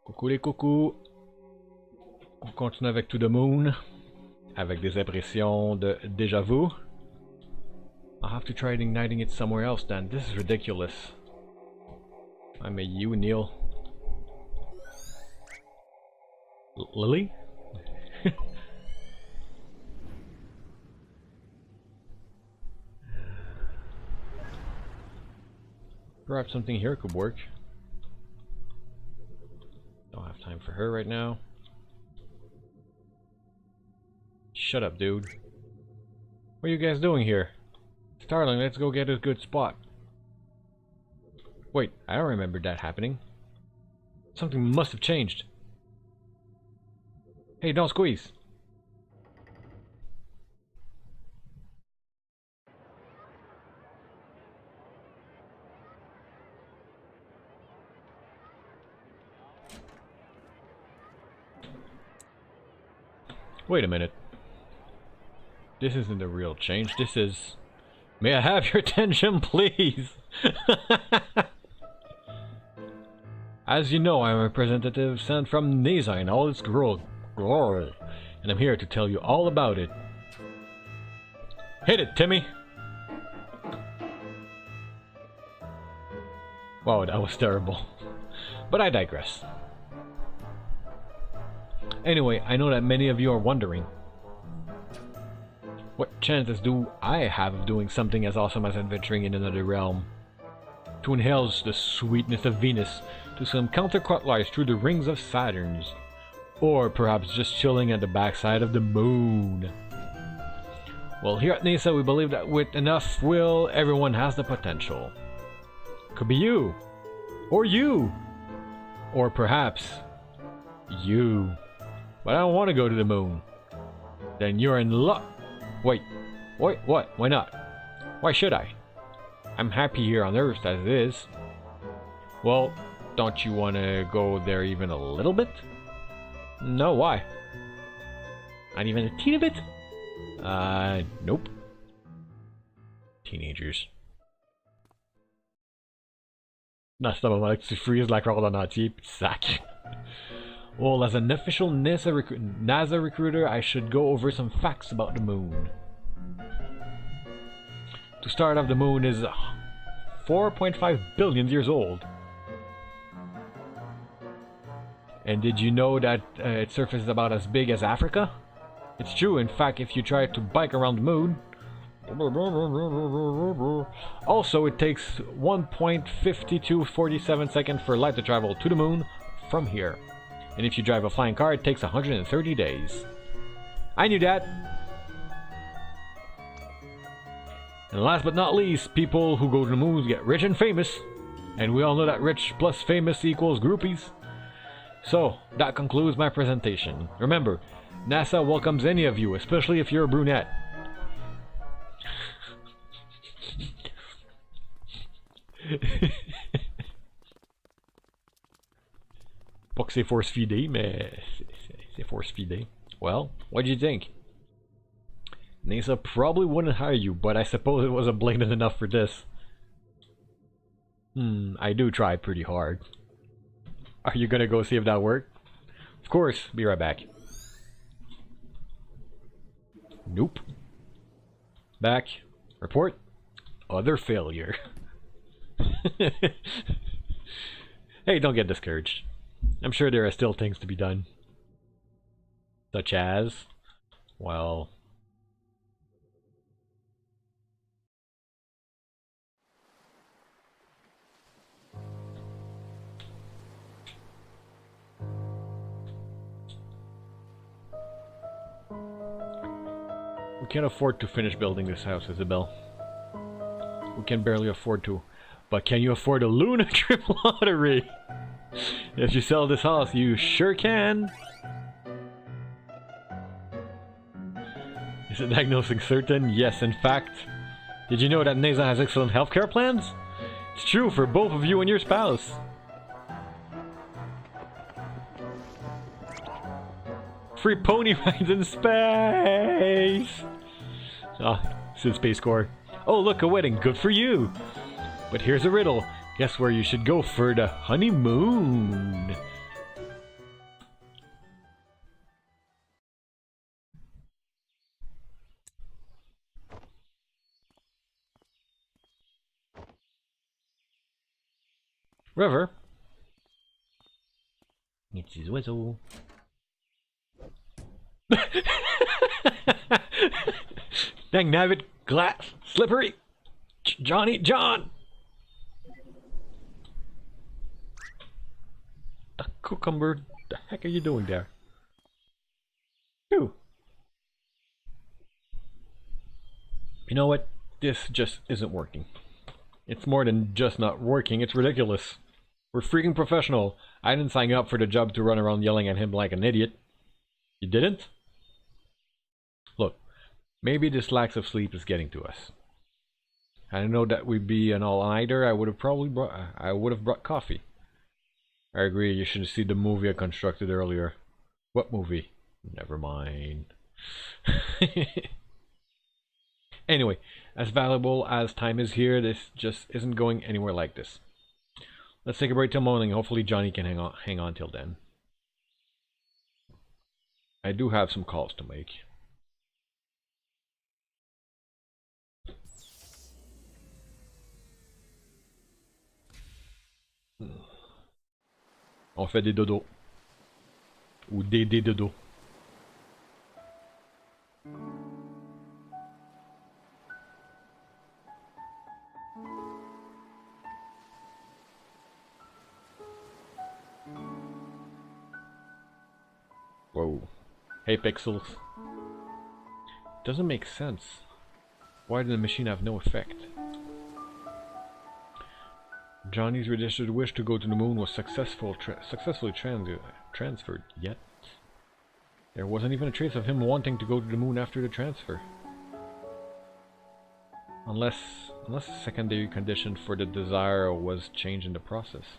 Coucou les coucous. On continue avec To the Moon. Avec des impressions de déjà vu. I'll have to try igniting it somewhere else then. This is ridiculous. I'm a you, Neil. Lily? Perhaps something here could work. Don't have time for her right now. Shut up, dude. What are you guys doing here? Starling, let's go get a good spot. Wait, I don't remember that happening. Something must have changed. Hey, don't squeeze. Wait a minute. This isn't a real change, this is... May I have your attention, please? As you know, I'm a representative sent from NASA in all its glory, and I'm here to tell you all about it. Hit it, Timmy! Wow, that was terrible. But I digress. Anyway, I know that many of you are wondering, what chances do I have of doing something as awesome as adventuring in another realm? To inhale the sweetness of Venus, to some counterclockwise through the rings of Saturns, or perhaps just chilling at the backside of the moon. Well, here at NASA we believe that with enough will, everyone has the potential. Could be you, or perhaps you. But I don't want to go to the moon. Then you're in luck. Wait, what? Why not? Why should I? I'm happy here on Earth as it is. Well, don't you want to go there even a little bit? No, why? Not even a teeny bit? Nope. Teenagers. Nästa moment tu freeze like roll en entier, pis sac. Well, as an official NASA recruiter, I should go over some facts about the moon. To start off, the moon is 4.5 billion years old. And did you know that its surface is about as big as Africa? It's true, in fact, if you try to bike around the moon... Also, it takes 1.5247 seconds for light to travel to the moon from here. And if you drive a flying car, it takes 130 days. I knew that! And last but not least, people who go to the moon get rich and famous. And we all know that rich plus famous equals groupies. So, that concludes my presentation. Remember, NASA welcomes any of you, especially if you're a brunette. Pas que c'est force-feedé, mais c'est force-feedé. Well, what do you think? NASA probably wouldn't hire you, but I suppose it wasn't blatant enough for this. I do try pretty hard. Are you gonna go see if that worked? Of course, be right back. Nope. Back. Report. Other failure. Hey, don't get discouraged. I'm sure there are still things to be done. Such as... well... we can't afford to finish building this house, Isabel. We can barely afford to. But can you afford a Luna Trip lottery? If you sell this house, you sure can. Is the diagnosis certain? Yes, in fact. Did you know that NASA has excellent healthcare plans? It's true for both of you and your spouse. Free pony rides in space! It's in Space Corps. Oh, look, a wedding. Good for you. But here's a riddle. Guess where you should go for the honeymoon? River. It's his whistle. Dang nabbit, glass, slippery. Johnny John. The cucumber, the heck are you doing there? Phew. You know what? This just isn't working. It's more than just not working, it's ridiculous. We're freaking professional. I didn't sign up for the job to run around yelling at him like an idiot. You didn't? Look, maybe this lack of sleep is getting to us. I know that we'd be an all-nighter. I would have brought coffee. I agree, you should see the movie I constructed earlier. What movie? Never mind. Anyway, as valuable as time is here, this just isn't going anywhere like this. Let's take a break till morning. Hopefully Johnny can hang on till then. I do have some calls to make. On fait des dodos. Ou des dodos. Whoa. Hey Pixels. Doesn't make sense. Why did the machine have no effect? Johnny's registered wish to go to the moon was successfully transferred, yet there wasn't even a trace of him wanting to go to the moon after the transfer. Unless a secondary condition for the desire was changed in the process.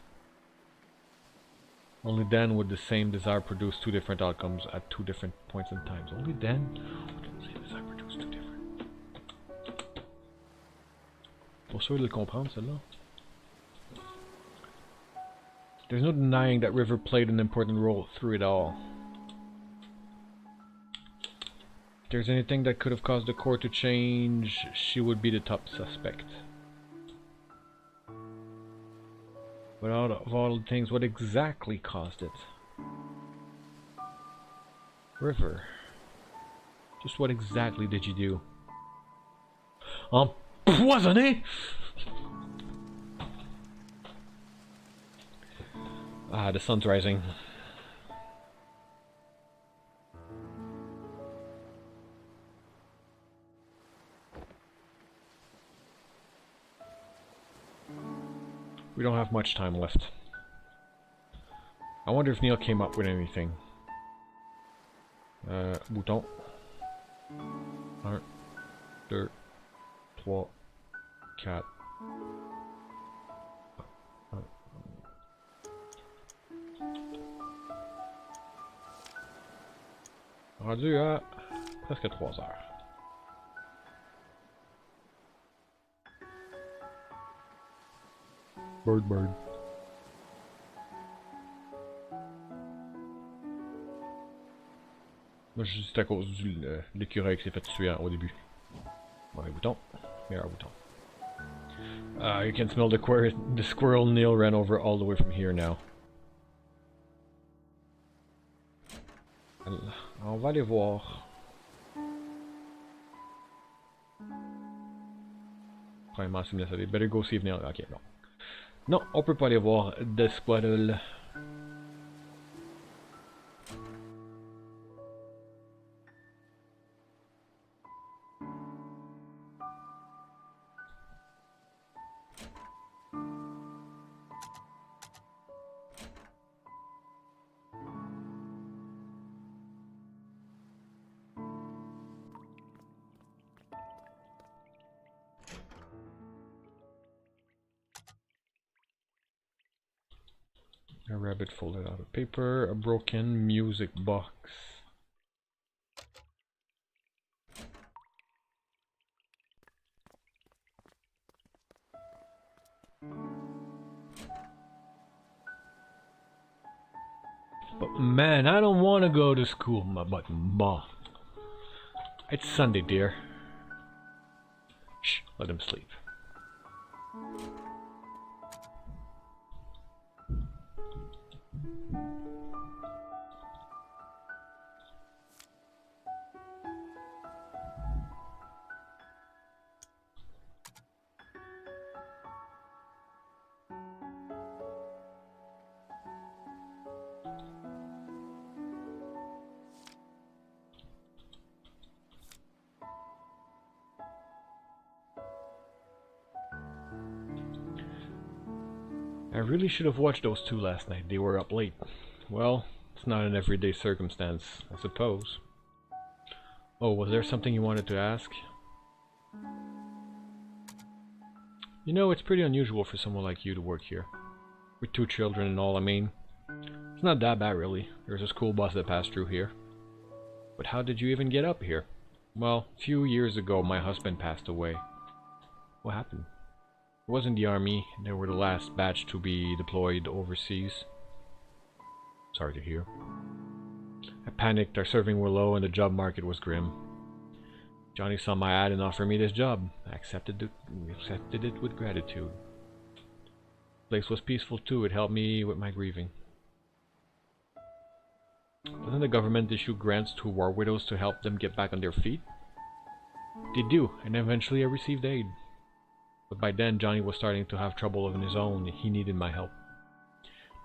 Only then would the same desire produce two different outcomes at two different points in time. Only then would the same desire produce two different. Pour sûr de le comprendre, celle-là. There's no denying that River played an important role through it all. If there's anything that could have caused the court to change, she would be the top suspect. But out of all the things, what exactly caused it? River, just what exactly did you do? Empoisonné? Ah, the sun's rising. We don't have much time left. I wonder if Neil came up with anything. Bouton. 1, 2, 3, 4. Rendu à presque 3 heures. Bird. Moi, juste à cause de l'écureuil qui s'est fait tuer au début. Mauvais bouton. Meilleur bouton. You can smell the squirrel Neil ran over all the way from here now. On va aller voir. Premièrement, c'est ça. Better go see if Neil. Ok, non. Non, on peut pas aller voir The Squirrel. A rabbit folded out of paper, a broken music box. But man, I don't want to go to school, but Ma. It's Sunday, dear. Shh, let him sleep. I really should have watched those two last night. They were up late. Well, it's not an everyday circumstance, I suppose. Oh, was there something you wanted to ask? You know, it's pretty unusual for someone like you to work here. With 2 children and all, I mean. It's not that bad, really. There's a school bus that passed through here. But how did you even get up here? Well, a few years ago, my husband passed away. What happened? It wasn't the army. They were the last batch to be deployed overseas. Sorry to hear. I panicked. Our serving were low and the job market was grim. Johnny saw my ad and offered me this job. I accepted it with gratitude. The place was peaceful too. It helped me with my grieving. Doesn't the government issue grants to war widows to help them get back on their feet? They do, and eventually I received aid. But by then, Johnny was starting to have trouble of his own. He needed my help.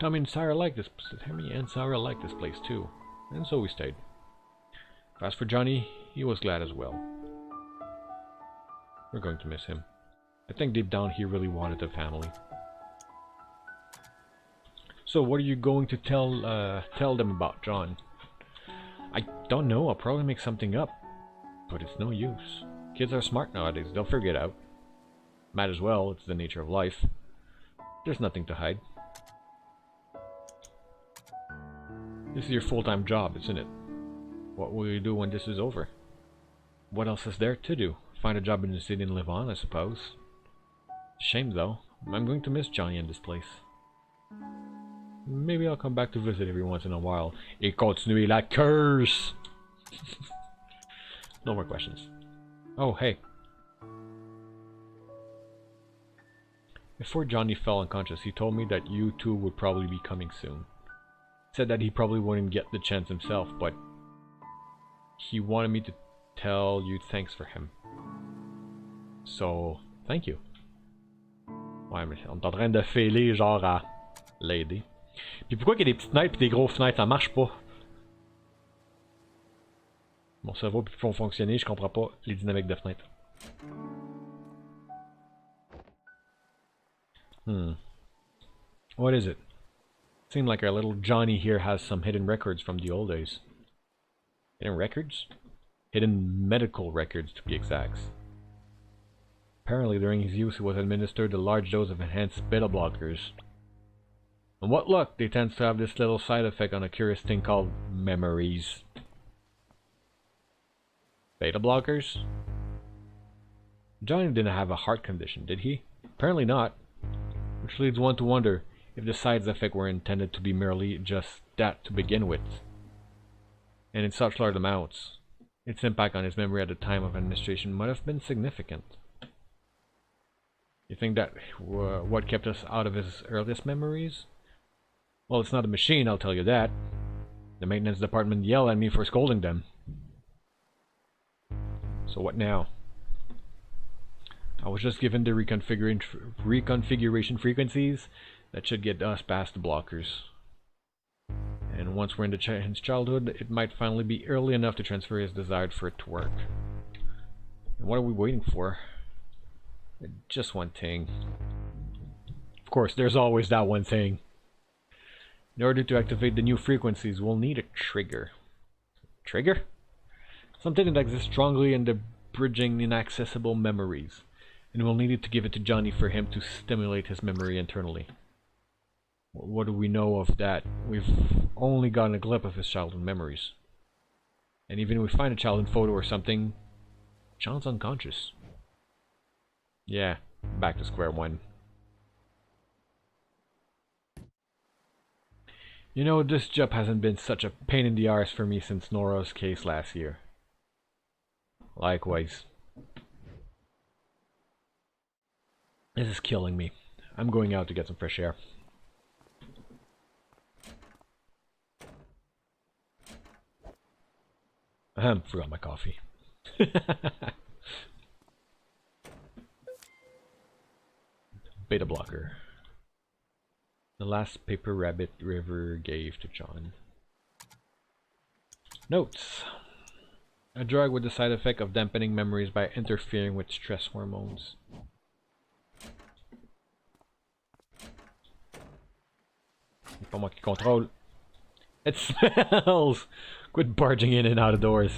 Tommy and Sarah liked this place too, and so we stayed. As for Johnny, he was glad as well. We're going to miss him. I think deep down he really wanted a family. So what are you going to tell them about John? I don't know. I'll probably make something up, but it's no use. Kids are smart nowadays. They'll figure it out. Might as well. It's the nature of life. There's nothing to hide. This is your full-time job, isn't it? What will you do when this is over? What else is there to do? Find a job in the city and live on, I suppose. Shame though. I'm going to miss Johnny and this place. Maybe I'll come back to visit every once in a while. Et continuer la curse! No more questions. Oh, hey. Before Johnny fell unconscious, he told me that you two would probably be coming soon. Said that he probably wouldn't get the chance himself, but he wanted me to tell you thanks for him. So, thank you. Ouais, mais on est en train de fêler genre à l'aider. Puis pourquoi qu'il y a des petites fenêtres et des grosses fenêtres, ça marche pas? Mon cerveau peut plus fonctionner, je comprends pas les dynamiques de fenêtres. What is it? Seems like our little Johnny here has some hidden records from the old days. Hidden records? Hidden medical records, to be exact. Apparently, during his use, he was administered a large dose of enhanced beta blockers. And what luck! They tend to have this little side effect on a curious thing called memories. Beta blockers? Johnny didn't have a heart condition, did he? Apparently not. Which leads one to wonder if the side effects were intended to be merely just that to begin with. And in such large amounts, its impact on his memory at the time of administration might have been significant. You think that what kept us out of his earliest memories? Well, it's not a machine, I'll tell you that. The maintenance department yelled at me for scolding them. So what now? I was just given the reconfiguration frequencies that should get us past the blockers. And once we're in his childhood, it might finally be early enough to transfer his desire for it to work. And what are we waiting for? Just one thing. Of course, there's always that one thing. In order to activate the new frequencies, we'll need a trigger. Trigger? Something that exists strongly in the bridging inaccessible memories. And we'll need it to give it to Johnny for him to stimulate his memory internally. What do we know of that? We've only gotten a glimpse of his childhood memories. And even if we find a childhood photo or something, John's unconscious. Yeah, back to square one. You know, this job hasn't been such a pain in the arse for me since Nora's case last year. Likewise. This is killing me. I'm going out to get some fresh air. Forgot my coffee. Beta blocker. The last paper rabbit River gave to John. Notes. A drug with the side effect of dampening memories by interfering with stress hormones. C'est pas moi qui contrôle. It smells! Quit barging in and out of doors.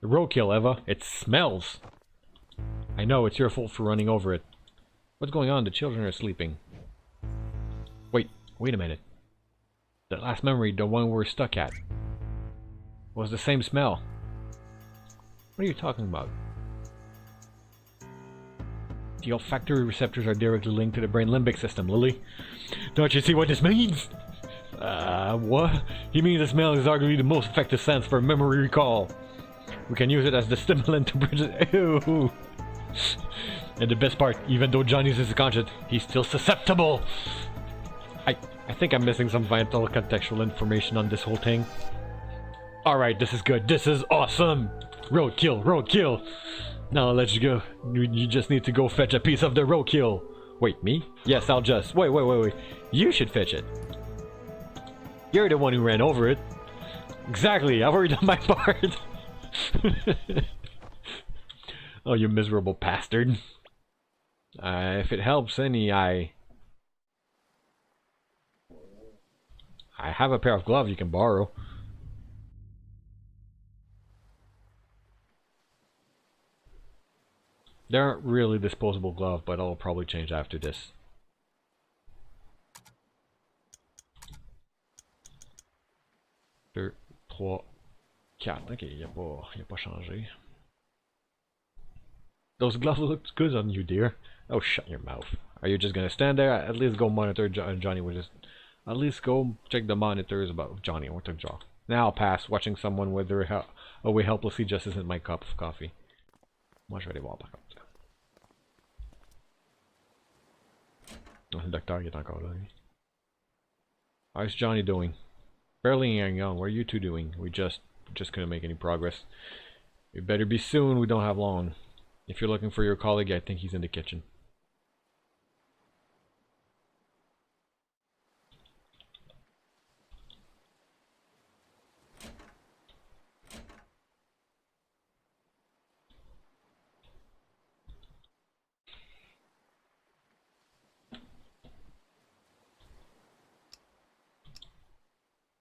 Roadkill, Eva. It smells! I know, it's your fault for running over it. What's going on? The children are sleeping. Wait a minute. That last memory, the one we're stuck at, was the same smell. What are you talking about? The olfactory receptors are directly linked to the brain limbic system, Lily. Don't you see what this means? What? He means the smell is arguably the most effective sense for memory recall. We can use it as the stimulant to bridge it. Ew. And the best part, even though Johnny's is conscious, he's still susceptible. I think I'm missing some vital contextual information on this whole thing. Alright, this is good. This is awesome! Roadkill, roadkill! Now let's go. You just need to go fetch a piece of the roadkill. Wait, me? Yes, I'll just... Wait. You should fetch it. You're the one who ran over it. Exactly, I've already done my part. Oh, you miserable bastard. If it helps any, I have a pair of gloves you can borrow. They aren't really disposable gloves, but I'll probably change after this. Deux, trois, quatre. Okay, il a pas changé. Those gloves look good on you, dear. Oh, shut your mouth. Are you just gonna stand there? At least go monitor Johnny with just. At least go check the monitors about Johnny. What the jaw? Now I'll pass. Watching someone wither away helplessly just isn't my cup of coffee. Moi, je vais aller voir par contre. Oh, le docteur est encore là. How's Johnny doing? Barely hanging on. What are you two doing? We just couldn't make any progress. We better be soon. We don't have long. If you're looking for your colleague, I think he's in the kitchen.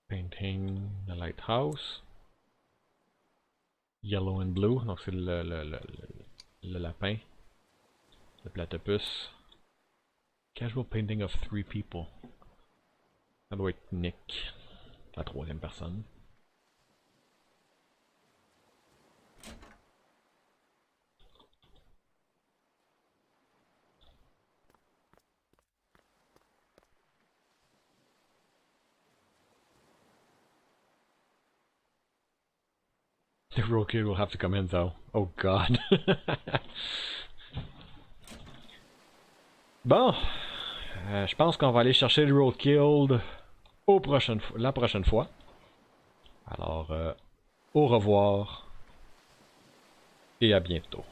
Painting the lighthouse. Yellow and blue. Donc c'est le lapin. Le platypus. Casual painting of 3 people. Ça doit être Nick. La 3e personne. The roadkill will have to come in though. Oh god. Bon. Je pense qu'on va aller chercher le roadkill la prochaine fois. Alors, au revoir et à bientôt.